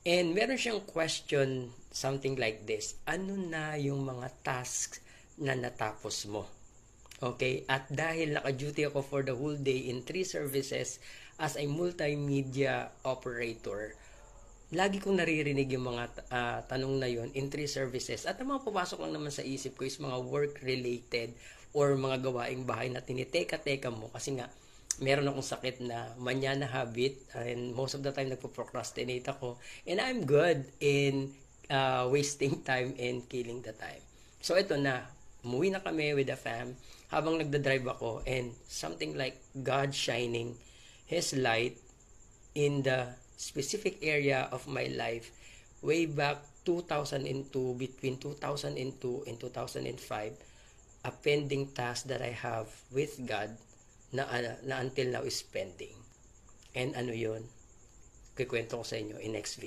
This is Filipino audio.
And meron siyang question, something like this: ano na yung mga tasks na natapos mo? Okay? At dahil naka-duty ako for the whole day in 3 services as a multimedia operator, lagi kong naririnig yung mga tanong na yon in 3 services. At ang mga papasok lang naman sa isip ko is mga work-related or mga gawaing bahay na tiniteka-teka mo kasi nga meron akong sakit na manana habit, and most of the time nagpo-procrastinate ako, and I'm good in wasting time and killing the time. So ito na, umuwi na kami with the fam habang nagda-drive ako, and something like God shining His light in the specific area of my life way back 2002, between 2002 and 2005, a pending task that I have with God na until now is pending. And ano yun? Kikwento ko sa inyo in next video.